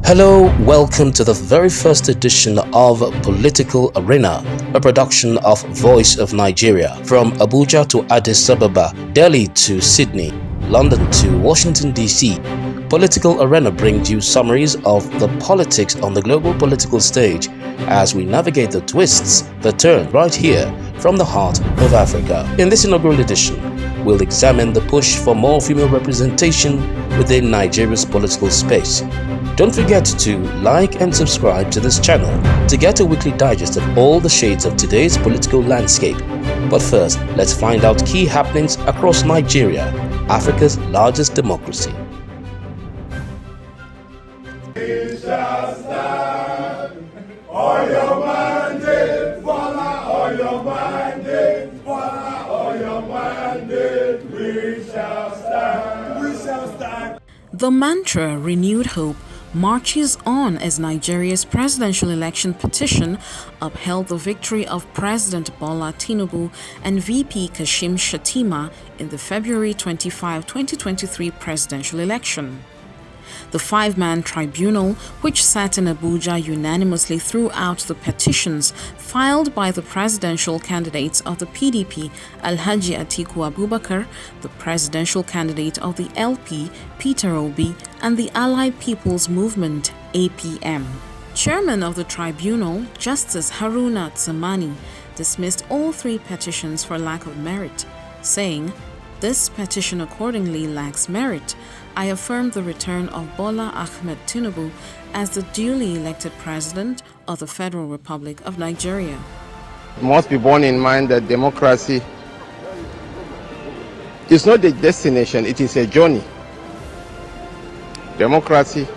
Hello, welcome to the very first edition of Political Arena, a production of Voice of Nigeria. From Abuja to Addis Ababa, Delhi to Sydney, London to Washington DC, Political Arena brings you summaries of the politics on the global political stage as we navigate the twists, the turns, right here from the heart of Africa. In this inaugural edition, we'll examine the push for more female representation within Nigeria's political space. Don't forget to like and subscribe to this channel to get a weekly digest of all the shades of today's political landscape. But first, let's find out key happenings across Nigeria, Africa's largest democracy. We shall stand on your mandate, Bola, on your mandate, Bola, on your mandate. We shall stand. We shall stand. The mantra renewed hope marches on as Nigeria's presidential election petition upheld the victory of President Bola Tinubu and VP Kashim Shettima in the February 25, 2023 presidential election. The five-man tribunal, which sat in Abuja, unanimously threw out the petitions filed by the presidential candidates of the PDP, Alhaji Atiku Abubakar, the presidential candidate of the LP, Peter Obi, and the Allied People's Movement, APM. Chairman of the tribunal, Justice Haruna Tsamani, dismissed all three petitions for lack of merit, saying, "This petition accordingly lacks merit. I affirm the return of Bola Ahmed Tinubu as the duly elected President of the Federal Republic of Nigeria." It must be borne in mind that democracy is not a destination, it is a journey. Democracy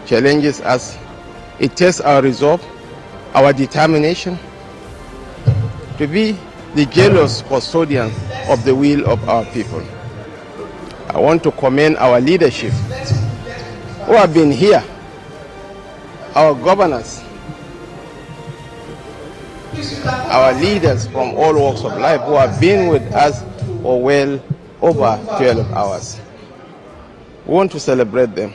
challenges us. It tests our resolve, our determination to be the jealous custodian of the will of our people. I want to commend our leadership who have been here, our governors, our leaders from all walks of life who have been with us for well over 12 hours. We want to celebrate them.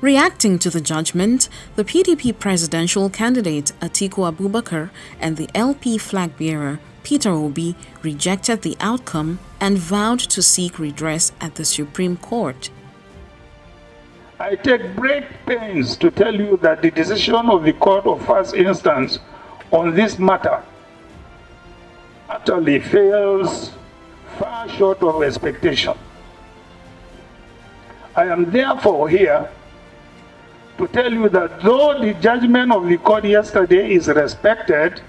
Reacting to the judgment, the PDP presidential candidate Atiku Abubakar and the LP flag bearer Peter Obi rejected the outcome and vowed to seek redress at the Supreme Court. I take great pains to tell you that the decision of the Court of First Instance on this matter utterly fails far short of expectation. I am therefore here to tell you that though the judgment of the court yesterday is respected,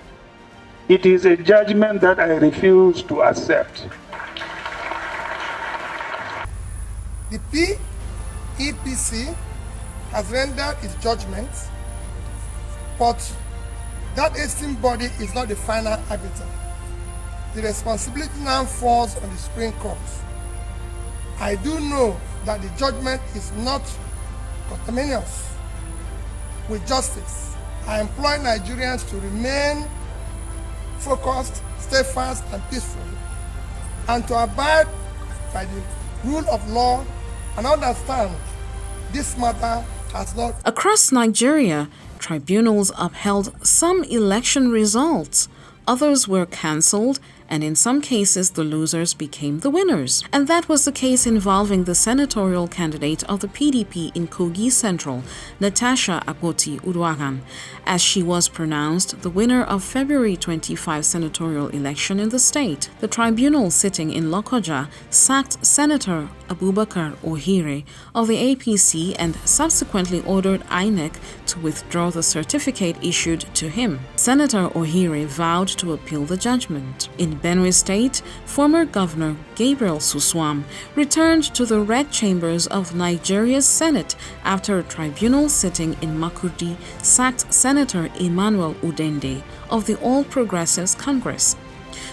it is a judgment that I refuse to accept. The PEPC has rendered its judgment, but that esteemed body is not the final arbiter. The responsibility now falls on the Supreme Court. I do know that the judgment is not conterminous with justice. I implore Nigerians to remain focused, steadfast, and peaceful, and to abide by the rule of law and understand this matter has not. Across Nigeria, tribunals upheld some election results. Others were cancelled, and in some cases the losers became the winners. And that was the case involving the senatorial candidate of the PDP in Kogi Central, Natasha Akpoti Uduaghan, as she was pronounced the winner of February 25 senatorial election in the state. The tribunal sitting in Lokoja sacked Senator Abubakar Ohire of the APC and subsequently ordered INEC to withdraw the certificate issued to him. Senator Ohire vowed to appeal the judgment. In Benue State, former Governor Gabriel Suswam returned to the red chambers of Nigeria's Senate after a tribunal sitting in Makurdi sacked Senator Emmanuel Udende of the All Progressives Congress.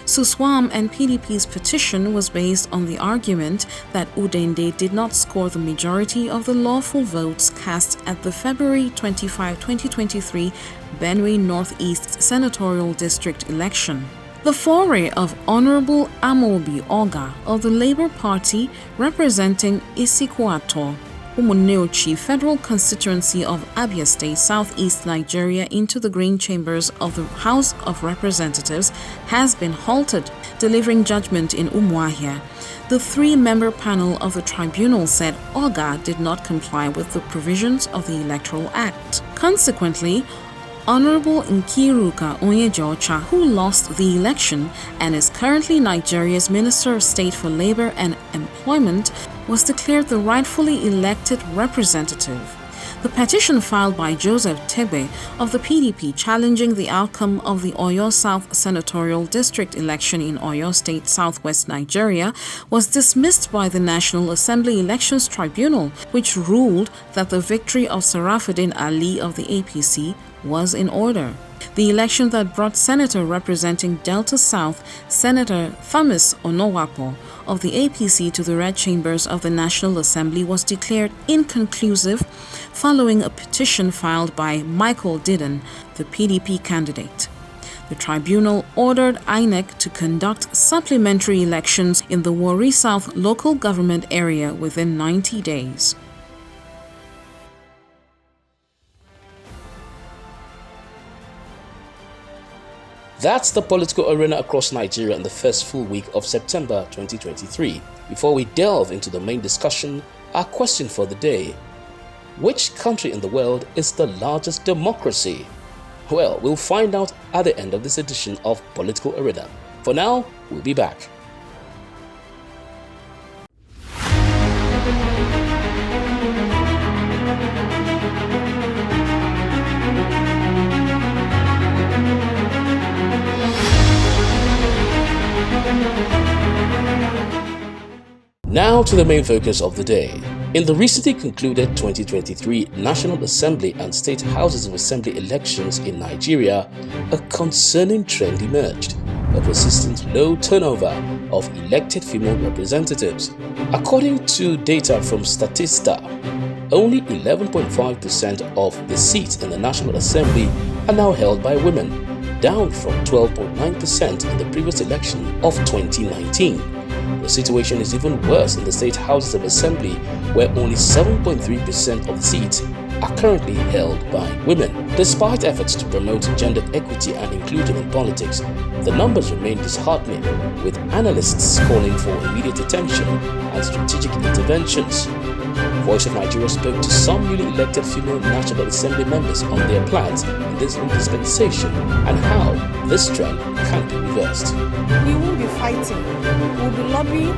Suswam and PDP's petition was based on the argument that Udende did not score the majority of the lawful votes cast at the February 25, 2023 Benue Northeast Senatorial District election. The foray of Honorable Amobi Oga of the Labour Party representing Isikuato Umuneochi Federal Constituency of Abia State, Southeast Nigeria, into the green chambers of the House of Representatives has been halted, delivering judgment in Umuahia. The three-member panel of the tribunal said Oga did not comply with the provisions of the Electoral Act. Consequently, Honorable Nkiruka Onyejocha, who lost the election and is currently Nigeria's Minister of State for Labor and Employment, was declared the rightfully elected representative. The petition filed by Joseph Tebe of the PDP challenging the outcome of the Oyo South Senatorial District election in Oyo State, Southwest Nigeria, was dismissed by the National Assembly Elections Tribunal, which ruled that the victory of Sarafuddin Ali of the APC was in order. The election that brought Senator representing Delta South, Senator Thomas Onowapo of the APC to the red chambers of the National Assembly was declared inconclusive following a petition filed by Michael Didden, the PDP candidate. The tribunal ordered INEC to conduct supplementary elections in the Warri South local government area within 90 days. That's the political arena across Nigeria in the first full week of September 2023. Before we delve into the main discussion, our question for the day: which country in the world is the largest democracy? Well, we'll find out at the end of this edition of Political Arena. For now, we'll be back. Now to the main focus of the day. In the recently concluded 2023 National Assembly and State Houses of Assembly elections in Nigeria, a concerning trend emerged: a persistent low turnover of elected female representatives. According to data from Statista, only 11.5% of the seats in the National Assembly are now held by women, down from 12.9% in the previous election of 2019. The situation is even worse in the State Houses of Assembly, where only 7.3% of the seats are currently held by women. Despite efforts to promote gender equity and inclusion in politics, the numbers remain disheartening, with analysts calling for immediate attention and strategic interventions. Voice of Nigeria spoke to some newly elected female National Assembly members on their plans in this new dispensation and how this trend can be reversed. We will be fighting, we'll be lobbying,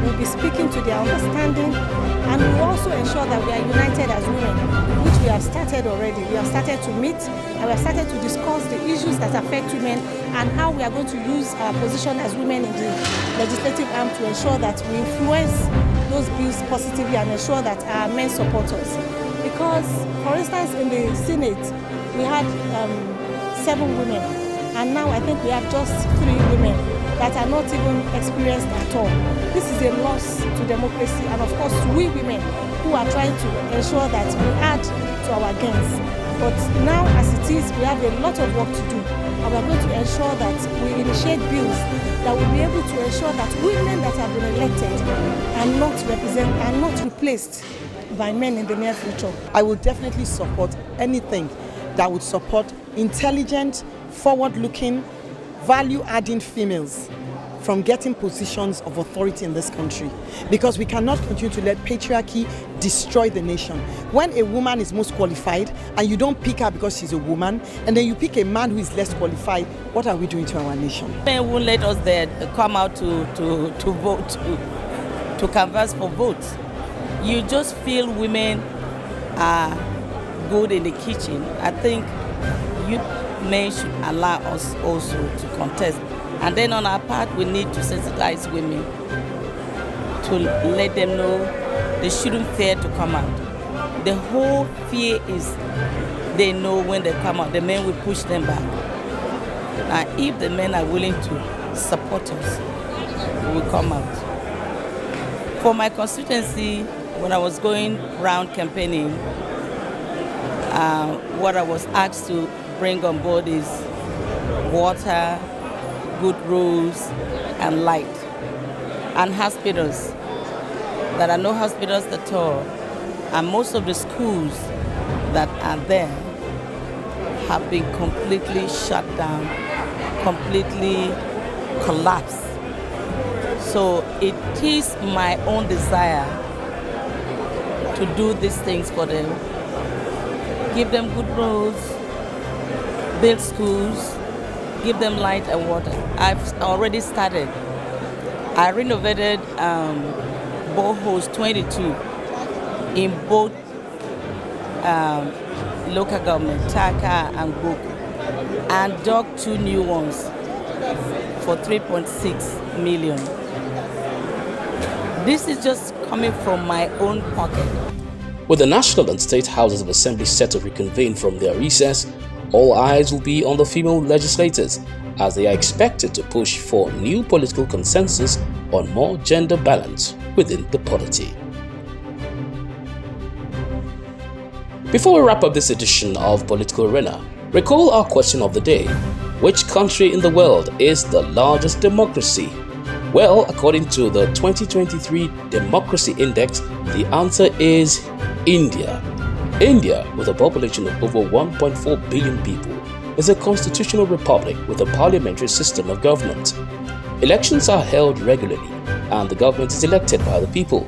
we'll be speaking to their understanding, and we'll also ensure that we are united as women, which we have started already. We have started to meet and we have started to discuss the issues that affect women and how we are going to use our position as women in the legislative arm to ensure that we influence those bills positively and ensure that our men support us. Because, for instance, in the Senate, we had 7 women, and now I think we have just 3 women that are not even experienced at all. This is a loss to democracy, and of course we women who are trying to ensure that we add to our gains. But now as it is, we have a lot of work to do, and we are going to ensure that we initiate bills that will be able to ensure that women that have been elected are not replaced by men in the near future. I will definitely support anything that would support intelligent, forward-looking, value-adding females from getting positions of authority in this country, because we cannot continue to let patriarchy destroy the nation. When a woman is most qualified and you don't pick her because she's a woman, and then you pick a man who is less qualified, what are we doing to our nation? Men won't let us there come out to vote, to canvass for votes. You just feel women are good in the kitchen. I think you men should allow us also to contest. And then on our part, we need to sensitize women to let them know they shouldn't fear to come out. The whole fear is they know when they come out, the men will push them back. Now, if the men are willing to support us, we will come out. For my constituency, when I was going around campaigning, what I was asked to bring on board is water, good roads, and light, and hospitals. There are no hospitals at all. And most of the schools that are there have been completely shut down, completely collapsed. So it is my own desire to do these things for them, give them good roads, build schools, give them light and water. I've already started. I renovated boreholes 22 in both local government, Taka and Boku, and dug 2 new ones for 3.6 million. This is just coming from my own pocket. With the national and state houses of assembly set to reconvene from their recess, all eyes will be on the female legislators as they are expected to push for new political consensus on more gender balance within the polity. Before we wrap up this edition of Political Arena, recall our question of the day. Which country in the world is the largest democracy? Well, according to the 2023 Democracy Index, the answer is India. India, with a population of over 1.4 billion people, is a constitutional republic with a parliamentary system of government. Elections are held regularly and the government is elected by the people.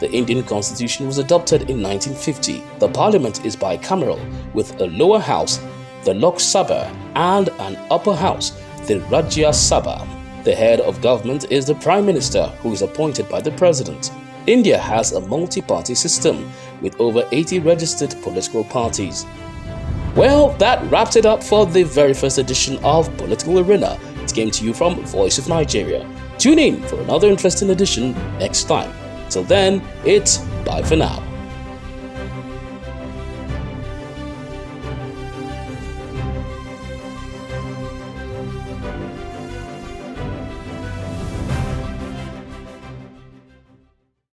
The Indian constitution was adopted in 1950. The parliament is bicameral with a lower house, the Lok Sabha, and an upper house, the Rajya Sabha. The head of government is the Prime Minister, who is appointed by the President. India has a multi-party system with over 80 registered political parties. Well, that wraps it up for the very first edition of Political Arena. It came to you from Voice of Nigeria. Tune in for another interesting edition next time. Till then, it's bye for now.